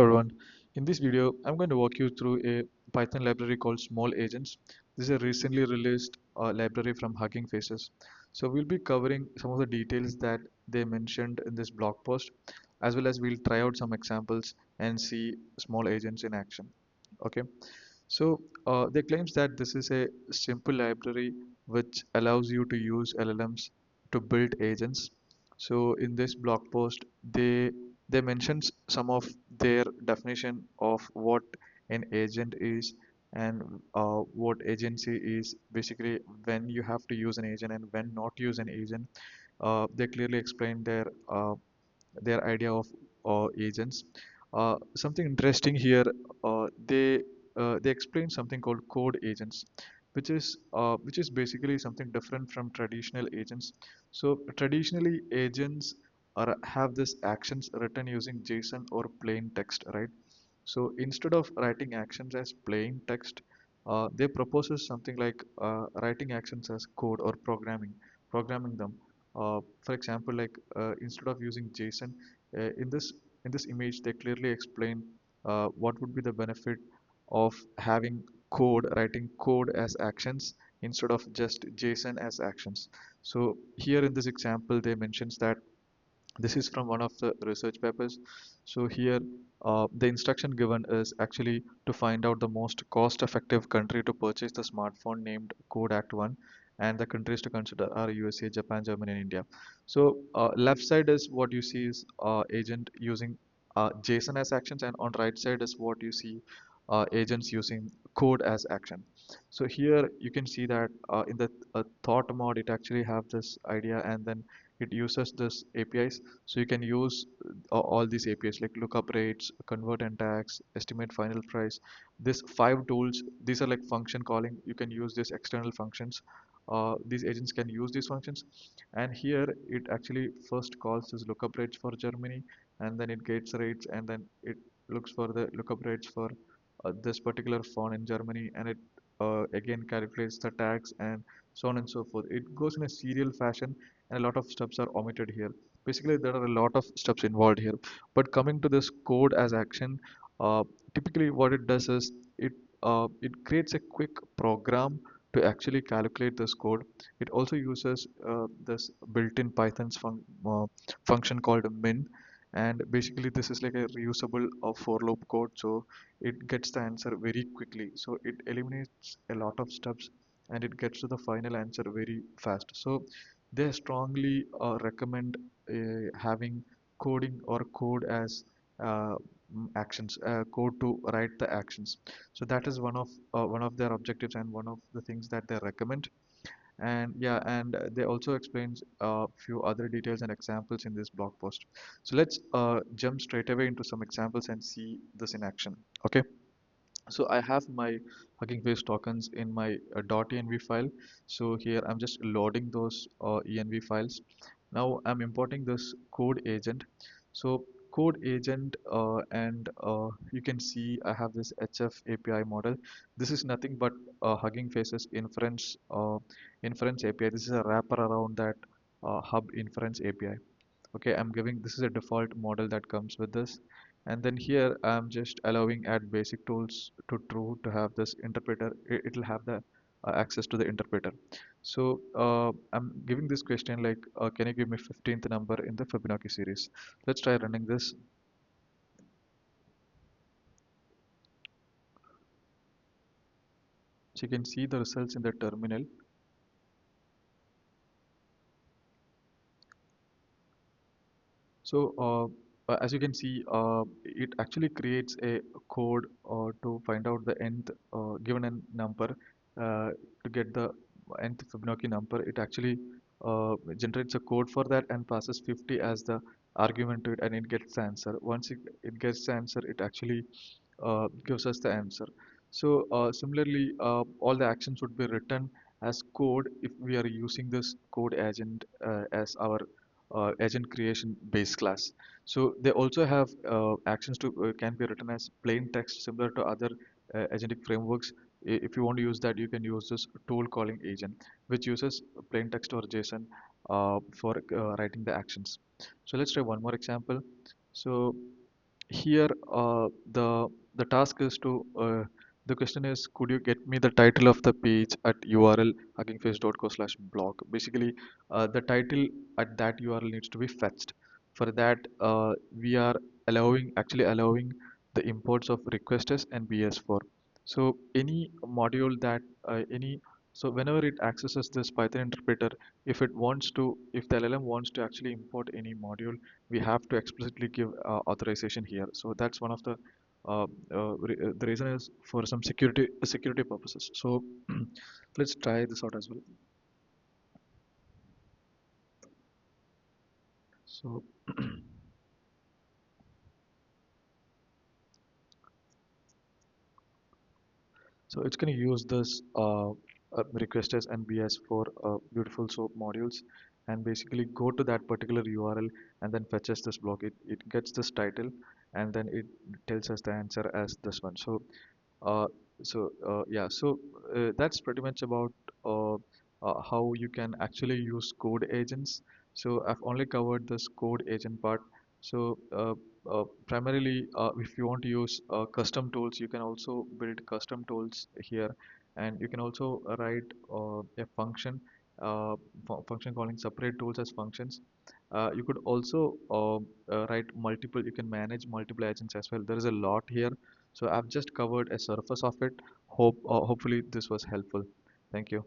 Everyone. In this video, I'm going to walk you through a Python library called smolagents. This is a recently released library from Huggingfaces. So we'll be covering some of the details that they mentioned in this blog post, as well as we'll try out some examples and see small agents in action. Okay. So they claims that this is a simple library which allows you to use LLMs to build agents. So in this blog post, they mentions some of their definition of what an agent is and what agency is. Basically, when you have to use an agent and when not use an agent. They clearly explain their idea of agents. Something interesting here, they explain something called code agents, which is basically something different from traditional agents. So traditionally, agents have this actions written using JSON or plain text, right? So instead of writing actions as plain text, they proposes something like writing actions as code or programming them. For example, like instead of using JSON, in this image, they clearly explain what would be the benefit of having writing code as actions instead of just JSON as actions. So here in this example, they mentions that this is from one of the research papers. So here, the instruction given is actually to find out the most cost-effective country to purchase the smartphone named Kodak One, and the countries to consider are USA, Japan, Germany, and India. So left side is what you see is agent using JSON as actions, and on right side is what you see agents using code as action. So here you can see that in the thought mode, it actually have this idea, and then it uses this APIs. So you can use all these APIs like lookup rates, convert and tags, estimate final price. These five tools, these are like function calling. You can use these external functions. These agents can use these functions. And here it actually first calls this lookup rates for Germany, and then it gets rates, and then it looks for the lookup rates for this particular font in Germany, and it again calculates the tags and so on and so forth. It goes in a serial fashion, and a lot of steps are omitted here. Basically, there are a lot of steps involved here. But coming to this code as action, uh, typically what it does is it creates a quick program to actually calculate this code. It also uses this built-in function called min, and basically this is like a reusable for loop code, so it gets the answer very quickly. So it eliminates a lot of steps and it gets to the final answer very fast. So they strongly recommend having coding or code as actions, code to write the actions. So that is one of their objectives and one of the things that they recommend. And yeah, and they also explains a few other details and examples in this blog post. So let's jump straight away into some examples and see this in action. Okay. So I have my Hugging Face tokens in my .env file. So here I'm just loading those env files. Now I'm importing this code agent. So code agent, and you can see I have this HF API model. This is nothing but Hugging Faces inference API. This is a wrapper around that hub inference API. Okay, I'm giving this is a default model that comes with this, and then here I'm just allowing add basic tools to true to have this interpreter. It'll have the access to the interpreter. So I'm giving this question like, can you give me 15th number in the Fibonacci series? Let's try running this. So you can see the results in the terminal. So as you can see, it actually creates a code to find out the nth given a number, to get the nth Fibonacci number. It actually generates a code for that and passes 50 as the argument to it, and it gets the answer. Once it gets the answer, it actually gives us the answer. So similarly, all the actions would be written as code if we are using this code agent as our agent creation base class. So they also have actions to can be written as plain text similar to other agentic frameworks. If you want to use that, you can use this tool calling agent, which uses plain text or JSON for writing the actions. So let's try one more example. So here the task is to the question is, could you get me the title of the page at URL huggingface.co/blog. Basically, the title at that URL needs to be fetched. For that, we are actually allowing the imports of requesters and bs4. So any module that any so whenever it accesses this Python interpreter, if the LLM wants to actually import any module, we have to explicitly give authorization here. So that's one of the reason is for some security purposes. So let's try this out as well. So so it's going to use this request as NBS for beautiful soap modules, and basically go to that particular URL and then fetches this block. It gets this title, and then it tells us the answer as this one. Uh, yeah, so that's pretty much about how you can actually use code agents. So I've only covered this code agent part. So primarily, if you want to use custom tools, you can also build custom tools here, and you can also write a function calling separate tools as functions. You could also write multiple. You can manage multiple agents as well. There is a lot here, so I've just covered a surface of it. Hopefully this was helpful. Thank you.